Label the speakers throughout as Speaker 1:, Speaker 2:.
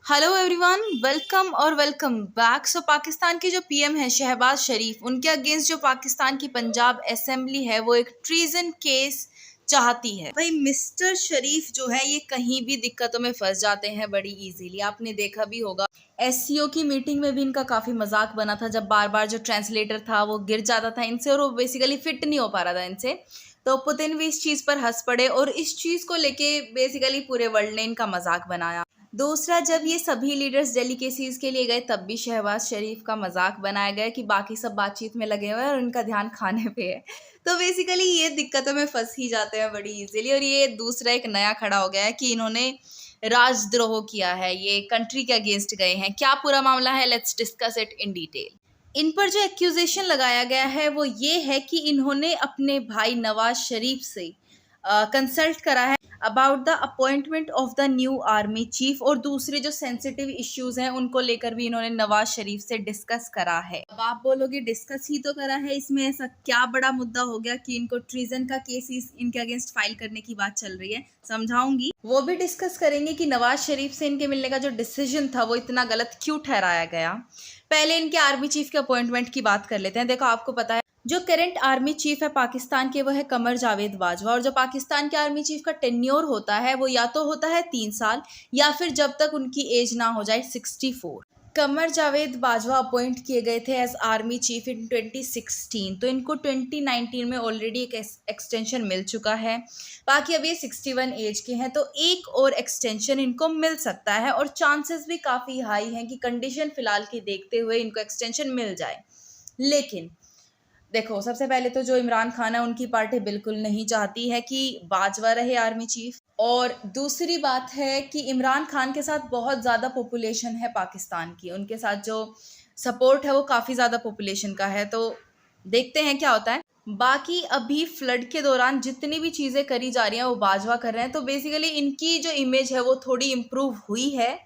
Speaker 1: Hello everyone, welcome और welcome back. Pakistan के जो पीएम है शहबाज शरीफ, उनके अगेंस्ट जो पाकिस्तान की पंजाब असेंबली है वो एक ट्रीजन केस चाहती है। भाई मिस्टर शरीफ जो है ये कहीं भी दिक्कतों में फंस जाते हैं बड़ी इजीली। आपने देखा भी होगा, एससीओ की मीटिंग में भी इनका काफी मजाक बना था जब बार बार जो ट्रांसलेटर था वो गिर जाता था इनसे और वो बेसिकली फिट नहीं हो पा रहा था इनसे। तो पुतिन भी इस चीज पर हंस पड़े और इस चीज को लेके बेसिकली पूरे वर्ल्ड ने इनका मजाक बनाया। दूसरा, जब ये सभी लीडर्स डेलीकेसीज के लिए गए तब भी शहबाज शरीफ का मजाक बनाया गया कि बाकी सब बातचीत में लगे हुए हैं और उनका ध्यान खाने पे है। तो बेसिकली ये दिक्कतों में फंस ही जाते हैं बड़ी इजीली। और ये दूसरा एक नया खड़ा हो गया है कि इन्होंने राजद्रोह किया है, ये कंट्री के अगेंस्ट गए हैं। क्या पूरा मामला है, let's discuss it in detail. इन पर जो एक्यूजेशन लगाया गया है वो ये है कि इन्होंने अपने भाई नवाज शरीफ से कंसल्ट करा है about the appointment of the new army chief, और दूसरे जो सेंसिटिव इश्यूज हैं उनको लेकर भी इन्होंने नवाज शरीफ से डिस्कस करा है। अब आप बोलोगे डिस्कस ही तो करा है, इसमें ऐसा क्या बड़ा मुद्दा हो गया कि इनको ट्रीजन का केस इनके अगेंस्ट फाइल करने की बात चल रही है। समझाऊंगी। वो भी डिस्कस करेंगे कि नवाज शरीफ से इनके मिलने का जो डिसीजन था वो इतना गलत क्यों ठहराया गया। पहले इनके आर्मी चीफ के अपॉइंटमेंट की बात कर लेते हैं। देखो, आपको पता है जो करंट आर्मी चीफ है पाकिस्तान के वो है कमर जावेद बाजवा, और जो पाकिस्तान के आर्मी चीफ का टेन्योर होता है वो या तो होता है 3 साल या फिर जब तक उनकी एज ना हो जाए 64। कमर जावेद बाजवा अपॉइंट किए गए थे एज आर्मी चीफ इन 2016, तो इनको 2019 में ऑलरेडी एक एक्सटेंशन मिल चुका है। बाकी अब ये 61 एज के हैं तो एक और एक्सटेंशन इनको मिल सकता है और चांसेस भी काफ़ी हाई हैं कि कंडीशन फिलहाल की देखते हुए इनको एक्सटेंशन मिल जाए। लेकिन देखो, सबसे पहले तो जो इमरान खान है उनकी पार्टी बिल्कुल नहीं चाहती है कि बाजवा रहे आर्मी चीफ, और दूसरी बात है कि इमरान खान के साथ बहुत ज़्यादा पॉपुलेशन है पाकिस्तान की, उनके साथ जो सपोर्ट है वो काफ़ी ज़्यादा पॉपुलेशन का है। तो देखते हैं क्या होता है। बाकी अभी फ्लड के दौरान जितनी भी चीज़ें करी जा रही हैं वो बाजवा कर रहे हैं, तो बेसिकली इनकी जो इमेज है वो थोड़ी इम्प्रूव हुई है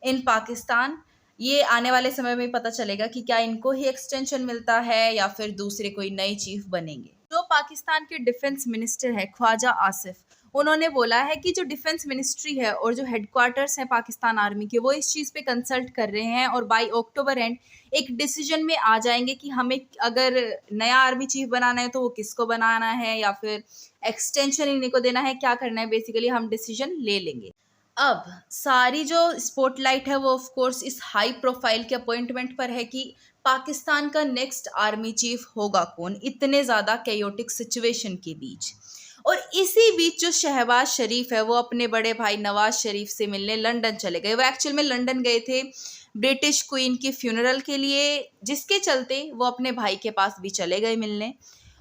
Speaker 1: इन पाकिस्तान। ये आने वाले समय में पता चलेगा कि क्या इनको ही एक्सटेंशन मिलता है या फिर दूसरे कोई नए चीफ बनेंगे। जो पाकिस्तान के डिफेंस मिनिस्टर है ख्वाजा आसिफ, उन्होंने बोला है कि जो डिफेंस मिनिस्ट्री है और जो हेडक्वार्टर्स हैं पाकिस्तान आर्मी के वो इस चीज़ पे कंसल्ट कर रहे हैं और बाय अक्टूबर एंड एक डिसीजन में आ जाएंगे कि हमें अगर नया आर्मी चीफ बनाना है तो वो किसको बनाना है या फिर एक्सटेंशन इन्हीं को देना है, क्या करना है, बेसिकली हम डिसीजन ले लेंगे। अब सारी जो स्पॉटलाइट है वो ऑफ कोर्स इस हाई प्रोफाइल के अपॉइंटमेंट पर है कि पाकिस्तान का नेक्स्ट आर्मी चीफ होगा कौन, इतने ज़्यादा कैयोटिक सिचुएशन के बीच। और इसी बीच जो शहबाज शरीफ है वो अपने बड़े भाई नवाज शरीफ से मिलने लंदन चले गए। वो एक्चुअल में लंदन गए थे ब्रिटिश क्वीन के फ्यूनरल के लिए, जिसके चलते वो अपने भाई के पास भी चले गए मिलने।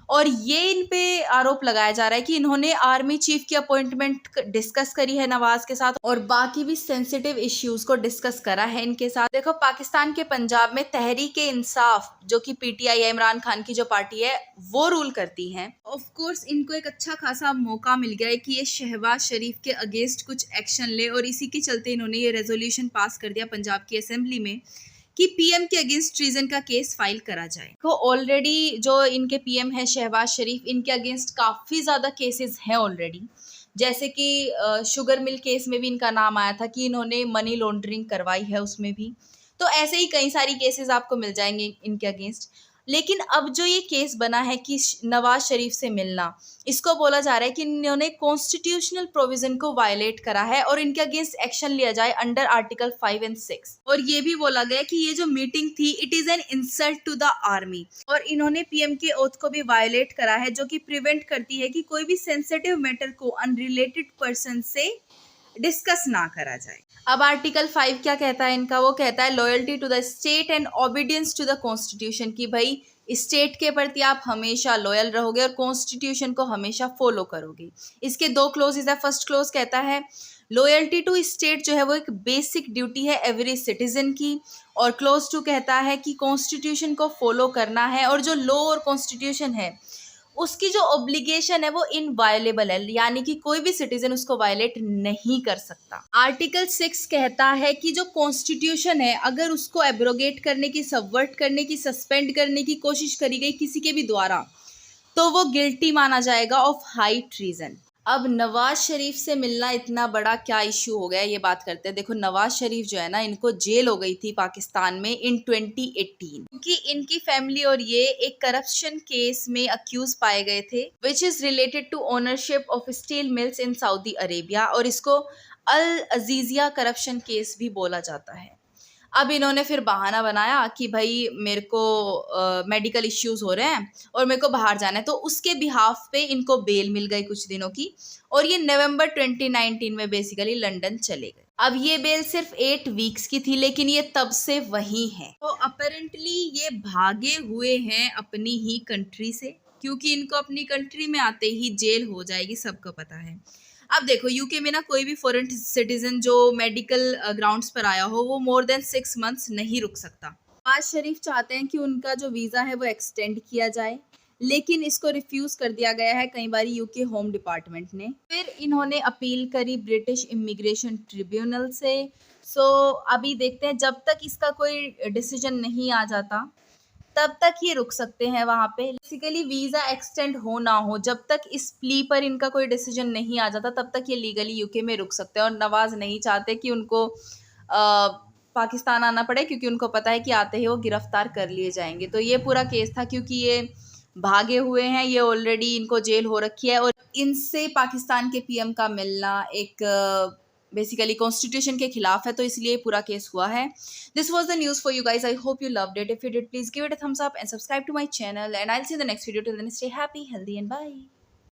Speaker 1: और ये इन पे आरोप लगाया जा रहा है कि इन्होंने आर्मी चीफ की अपॉइंटमेंट डिस्कस करी है नवाज के साथ और बाकी भी सेंसिटिव इश्यूज को डिस्कस करा है इनके साथ। देखो, पाकिस्तान के पंजाब में तहरीके इंसाफ जो कि पीटीआई है, इमरान खान की जो पार्टी है, वो रूल करती है। ऑफ कोर्स इनको एक अच्छा खासा मौका मिल गया है कि ये शहबाज शरीफ के अगेंस्ट कुछ एक्शन ले, और इसी के चलते इन्होंने ये रेजोल्यूशन पास कर दिया पंजाब की असेंबली में कि पीएम के अगेंस्ट ट्रीजन का केस फाइल करा जाए। तो ऑलरेडी जो इनके पीएम है शहबाज शरीफ, इनके अगेंस्ट काफ़ी ज़्यादा केसेस हैं ऑलरेडी। जैसे कि शुगर मिल केस में भी इनका नाम आया था कि इन्होंने मनी लॉन्ड्रिंग करवाई है उसमें भी। तो ऐसे ही कई सारी केसेस आपको मिल जाएंगे इनके अगेंस्ट। लेकिन अब जो ये केस बना है कि नवाज शरीफ से मिलना, इसको बोला जा रहा है कि इन्होंने कॉन्स्टिट्यूशनल प्रोविजन को वायलेट करा है और इनके अगेंस्ट एक्शन लिया जाए अंडर आर्टिकल 5 और 6। और ये भी बोला गया कि ये जो मीटिंग थी it is an insult to the army, और इन्होंने पीएम के ओथ को भी वायलेट करा है जो कि प्रिवेंट करती है कि कोई भी सेंसिटिव मैटर को अनरिलेटेड पर्सन से डिस्कस ना करा जाए। अब आर्टिकल 5 क्या कहता है इनका, वो कहता है loyalty to the state and obedience to the constitution, कि भाई स्टेट के प्रति आप हमेशा लॉयल रहोगे और कॉन्स्टिट्यूशन को हमेशा फॉलो करोगे। इसके 2 क्लोजेज है। फर्स्ट क्लोज कहता है लॉयल्टी टू स्टेट जो है वो एक बेसिक ड्यूटी है एवरी सिटीजन की, और क्लोज 2 कहता है कि कॉन्स्टिट्यूशन को फॉलो करना है और जो लॉ और कॉन्स्टिट्यूशन है उसकी जो ऑब्लिगेशन है वो इनवायलेबल है, यानी कि कोई भी सिटीजन उसको वायलेट नहीं कर सकता। आर्टिकल 6 कहता है कि जो कॉन्स्टिट्यूशन है अगर उसको एब्रोगेट करने की, सबवर्ट करने की, सस्पेंड करने की कोशिश करी गई किसी के भी द्वारा तो वो गिल्टी माना जाएगा ऑफ हाई ट्रीजन। अब नवाज शरीफ से मिलना इतना बड़ा क्या इश्यू हो गया, ये बात करते हैं। देखो, नवाज शरीफ जो है ना, इनको जेल हो गई थी पाकिस्तान में इन 2018, क्योंकि इनकी फैमिली और ये एक करप्शन केस में अक्यूज पाए गए थे, which is related to ownership of steel mills in Saudi Arabia, और इसको अल अजीजिया करप्शन केस भी बोला जाता है। अब इन्होंने फिर बहाना बनाया कि भाई मेरे को मेडिकल इश्यूज हो रहे हैं और मेरे को बाहर जाना है, तो उसके बिहाफ पे इनको बेल मिल गई कुछ दिनों की, और ये नवंबर 2019 में बेसिकली लंदन चले गए। अब ये बेल सिर्फ 8 वीक्स की थी, लेकिन ये तब से वहीं है। तो अपेरेंटली ये भागे हुए हैं अपनी ही कंट्री से, क्योंकि इनको अपनी कंट्री में आते ही जेल हो जाएगी, सबको पता है। अब देखो, यूके में ना कोई भी फॉरेन सिटीजन जो मेडिकल ग्राउंड्स पर आया हो, वो मोर देन 6 मंथ्स नहीं रुक सकता। नवाज शरीफ चाहते हैं कि उनका जो वीज़ा है वो एक्सटेंड किया जाए, लेकिन इसको रिफ्यूज़ कर दिया गया है कई बार यूके होम डिपार्टमेंट ने। फिर इन्होंने अपील करी ब्रिटिश इमिग्रेशन ट्रिब्यूनल से। सो अभी देखते हैं, जब तक इसका कोई डिसीजन नहीं आ जाता तब तक ये रुक सकते हैं वहाँ पे। बेसिकली वीज़ा एक्सटेंड हो ना हो, जब तक इस प्ली पर इनका कोई डिसीजन नहीं आ जाता तब तक ये लीगली यूके में रुक सकते हैं। और नवाज नहीं चाहते कि उनको पाकिस्तान आना पड़े, क्योंकि उनको पता है कि आते ही वो गिरफ्तार कर लिए जाएंगे। तो ये पूरा केस था, क्योंकि ये भागे हुए हैं, ये ऑलरेडी इनको जेल हो रखी है, और इनसे पाकिस्तान के पीएम का मिलना एक बेसिकली कॉन्स्टिट्यूशन के खिलाफ है, तो इसलिए पूरा केस हुआ है। This was the news for you guys. I hope you loved it. If you did, please give it a thumbs up and subscribe to my channel, and I will see the next video. Till then stay happy, healthy and bye.